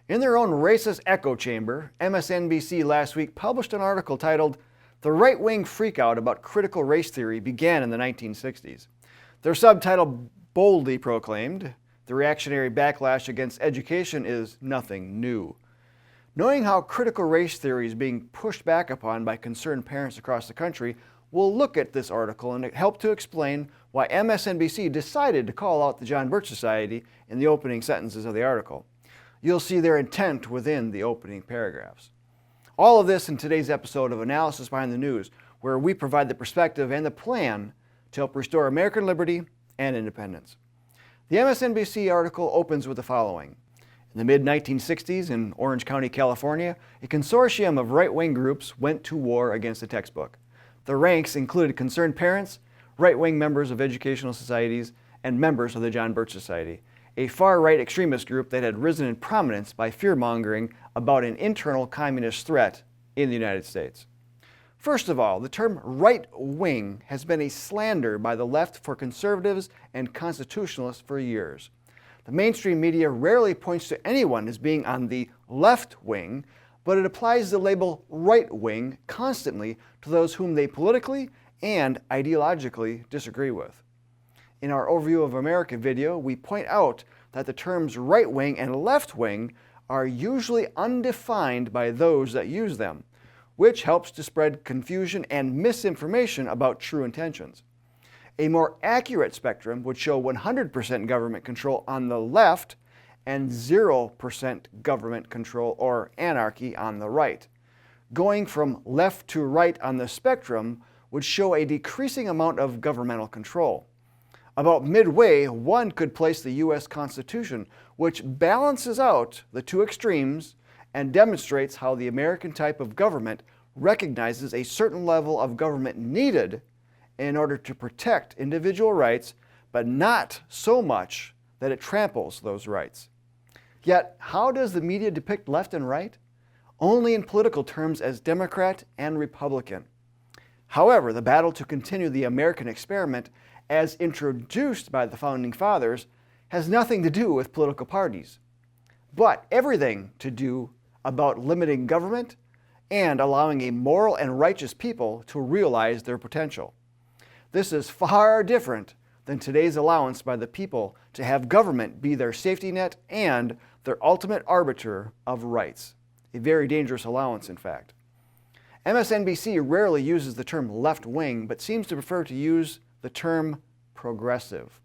In their own racist echo chamber, MSNBC last week published an article titled, "The Right-Wing Freakout About Critical Race Theory Began in the 1960s. Their subtitle boldly proclaimed, "The reactionary backlash against education is nothing new." Knowing how critical race theory is being pushed back upon by concerned parents across the country, we'll look at this article and help to explain why MSNBC decided to call out the John Birch Society in the opening sentences of the article. You'll see their intent within the opening paragraphs. All of this in today's episode of Analysis Behind the News, where we provide the perspective and the plan to help restore American liberty and independence. The MSNBC article opens with the following. In the mid-1960s in Orange County, California, a consortium of right-wing groups went to war against the textbook. Their ranks included concerned parents, right-wing members of educational societies, and members of the John Birch Society, a far-right extremist group that had risen in prominence by fear-mongering about an internal communist threat in the United States. First of all, the term right-wing has been a slander by the left for conservatives and constitutionalists for years. The mainstream media rarely points to anyone as being on the left wing, but it applies the label right-wing constantly to those whom they politically and ideologically disagree with. In our Overview of America video, we point out that the terms right-wing and left-wing are usually undefined by those that use them, which helps to spread confusion and misinformation about true intentions. A more accurate spectrum would show 100% government control on the left and 0% government control or anarchy on the right. Going from left to right on the spectrum would show a decreasing amount of governmental control. About midway, one could place the U.S. Constitution, which balances out the two extremes and demonstrates how the American type of government recognizes a certain level of government needed in order to protect individual rights, but not so much that it tramples those rights. Yet, how does the media depict left and right? Only in political terms as Democrat and Republican. However, the battle to continue the American experiment as introduced by the Founding Fathers has nothing to do with political parties, but everything to do about limiting government and allowing a moral and righteous people to realize their potential. This is far different than today's allowance by the people to have government be their safety net and their ultimate arbiter of rights. A very dangerous allowance, in fact. MSNBC rarely uses the term left wing, but seems to prefer to use the term progressive.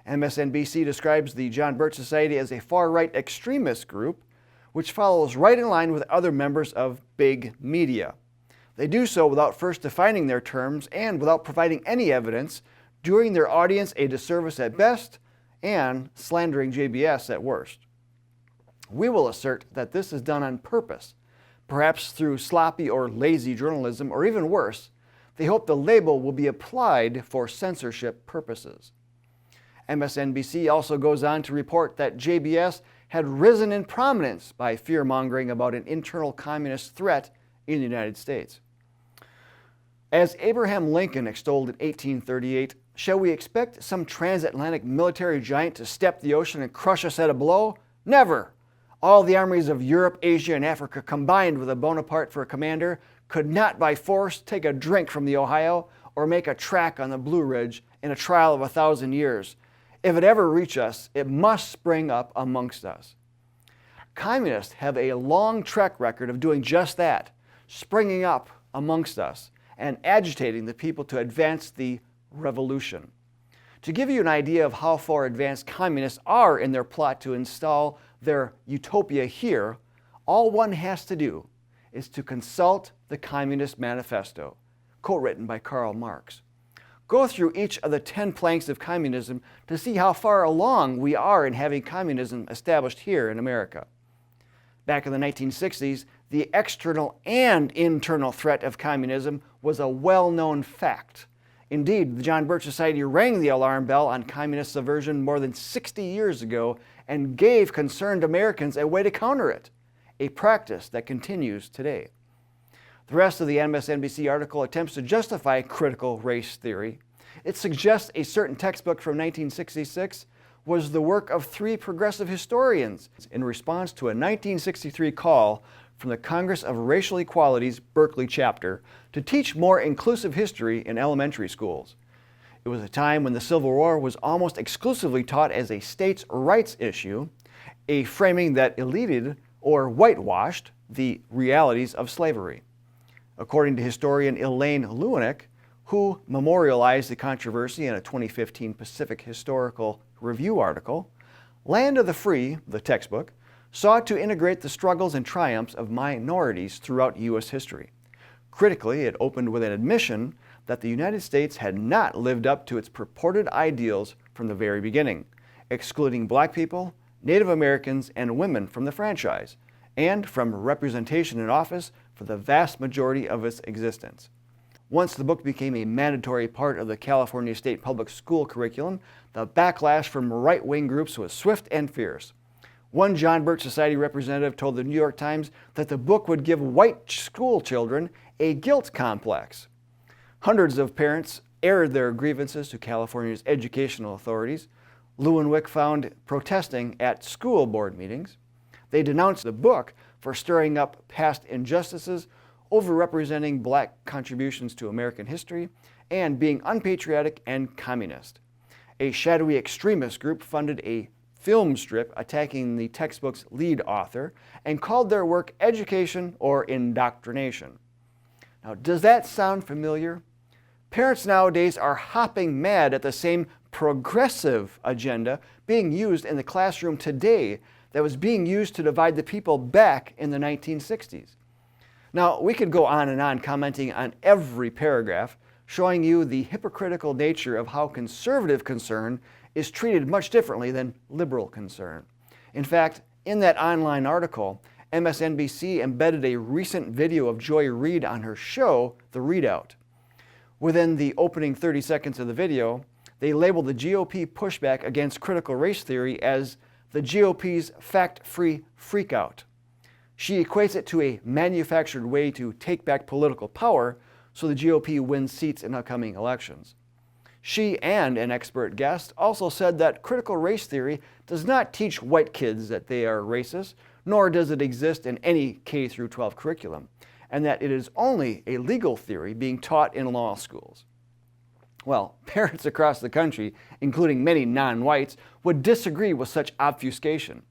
MSNBC describes the John Birch Society as a far-right extremist group, which follows right in line with other members of big media. They do so without first defining their terms and without providing any evidence, doing their audience a disservice at best and slandering JBS at worst. We will assert that this is done on purpose, perhaps through sloppy or lazy journalism, or even worse, they hope the label will be applied for censorship purposes. MSNBC also goes on to report that JBS had risen in prominence by fear-mongering about an internal communist threat in the United States. As Abraham Lincoln extolled in 1838, shall we expect some transatlantic military giant to step the ocean and crush us at a blow? Never! All the armies of Europe, Asia, and Africa combined with a Bonaparte for a commander could not by force take a drink from the Ohio or make a track on the Blue Ridge in a trial of 1,000 years. If it ever reach us, it must spring up amongst us. Communists have a long track record of doing just that, springing up amongst us and agitating the people to advance the revolution. To give you an idea of how far advanced communists are in their plot to install their utopia here, all one has to do is to consult the Communist Manifesto, co-written by Karl Marx. Go through each of the 10 planks of communism to see how far along we are in having communism established here in America. Back in the 1960s, the external and internal threat of communism was a well-known fact. Indeed, the John Birch Society rang the alarm bell on communist subversion more than 60 years ago and gave concerned Americans a way to counter it, a practice that continues today. The rest of the MSNBC article attempts to justify critical race theory. It suggests a certain textbook from 1966 was the work of 3 progressive historians in response to a 1963 call from the Congress of Racial Equality's Berkeley chapter to teach more inclusive history in elementary schools. It was a time when the Civil War was almost exclusively taught as a states' rights issue, a framing that eluded or whitewashed the realities of slavery. According to historian Elaine Lewinick, who memorialized the controversy in a 2015 Pacific Historical Review article, Land of the Free, the textbook, sought to integrate the struggles and triumphs of minorities throughout U.S. history. Critically, it opened with an admission that the United States had not lived up to its purported ideals from the very beginning, excluding black people, Native Americans, and women from the franchise, and from representation in office for the vast majority of its existence. Once the book became a mandatory part of the California State Public School curriculum, the backlash from right-wing groups was swift and fierce. One John Birch Society representative told the New York Times that the book would give white school children a guilt complex. Hundreds of parents aired their grievances to California's educational authorities. Lewinick found protesting at school board meetings. They denounced the book for stirring up past injustices, overrepresenting black contributions to American history, and being unpatriotic and communist. A shadowy extremist group funded a film strip attacking the textbook's lead author and called their work education or indoctrination. Now, does that sound familiar? Parents nowadays are hopping mad at the same progressive agenda being used in the classroom today that was being used to divide the people back in the 1960s. Now, we could go on and on commenting on every paragraph, showing you the hypocritical nature of how conservative concern is treated much differently than liberal concern. In fact, in that online article, MSNBC embedded a recent video of Reid on her show, The Readout. Within the opening 30 seconds of the video, they labeled the GOP pushback against critical race theory as the GOP's fact-free freakout. She equates it to a manufactured way to take back political power so the GOP wins seats in upcoming elections. She and an expert guest also said that critical race theory does not teach white kids that they are racist, nor does it exist in any K-12 curriculum, and that it is only a legal theory being taught in law schools. Well, parents across the country, including many non-whites, would disagree with such obfuscation.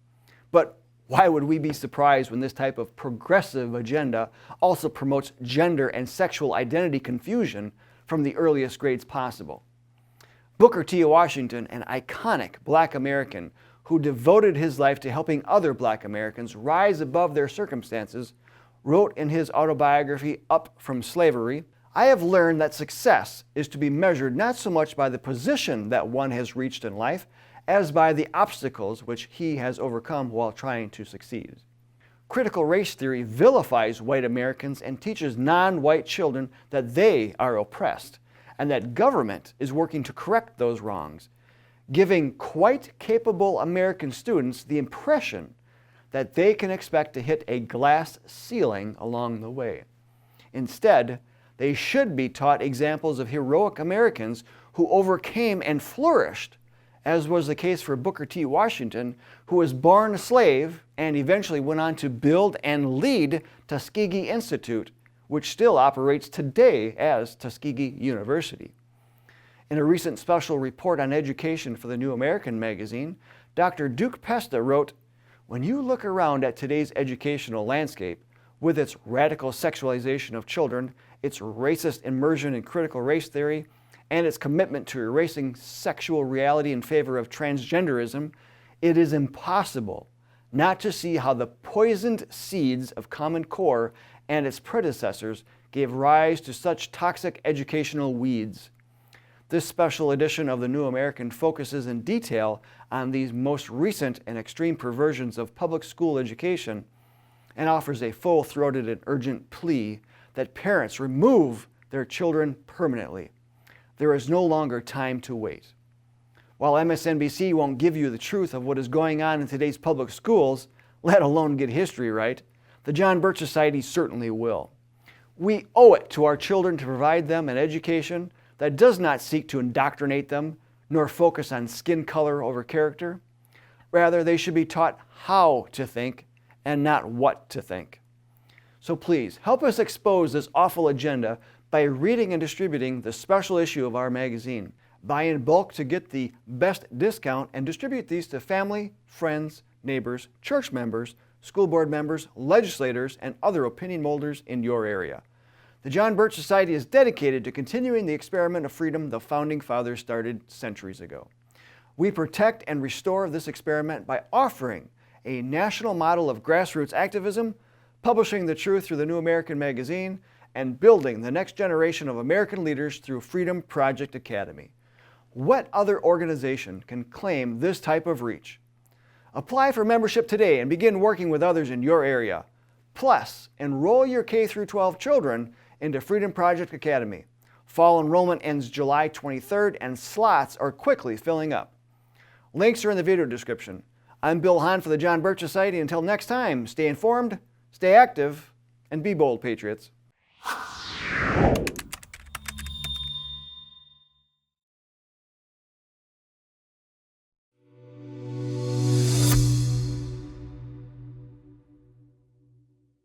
But why would we be surprised when this type of progressive agenda also promotes gender and sexual identity confusion from the earliest grades possible? Booker T. Washington, an iconic black American who devoted his life to helping other black Americans rise above their circumstances, wrote in his autobiography, Up from Slavery, "I have learned that success is to be measured not so much by the position that one has reached in life as by the obstacles which he has overcome while trying to succeed." Critical race theory vilifies white Americans and teaches non-white children that they are oppressed and that government is working to correct those wrongs, giving quite capable American students the impression that they can expect to hit a glass ceiling along the way. Instead, they should be taught examples of heroic Americans who overcame and flourished, as was the case for Booker T. Washington, who was born a slave and eventually went on to build and lead Tuskegee Institute, which still operates today as Tuskegee University. In a recent special report on education for the New American magazine, Dr. Duke Pesta wrote, "When you look around at today's educational landscape, with its radical sexualization of children, its racist immersion in critical race theory, and its commitment to erasing sexual reality in favor of transgenderism, it is impossible not to see how the poisoned seeds of Common Core and its predecessors gave rise to such toxic educational weeds." This special edition of the New American focuses in detail on these most recent and extreme perversions of public school education and offers a full-throated and urgent plea that parents remove their children permanently. There is no longer time to wait. While MSNBC won't give you the truth of what is going on in today's public schools, let alone get history right, the John Birch Society certainly will. We owe it to our children to provide them an education that does not seek to indoctrinate them, nor focus on skin color over character. Rather, they should be taught how to think and not what to think. So please, help us expose this awful agenda by reading and distributing the special issue of our magazine. Buy in bulk to get the best discount and distribute these to family, friends, neighbors, church members, school board members, legislators, and other opinion molders in your area. The John Birch Society is dedicated to continuing the experiment of freedom the Founding Fathers started centuries ago. We protect and restore this experiment by offering a national model of grassroots activism, publishing the truth through the New American Magazine, and building the next generation of American leaders through Freedom Project Academy. What other organization can claim this type of reach? Apply for membership today and begin working with others in your area. Plus, enroll your K-12 children into Freedom Project Academy. Fall enrollment ends July 23rd and slots are quickly filling up. Links are in the video description. I'm Bill Hahn for the John Birch Society. Until next time, stay informed, stay active, and be bold, patriots.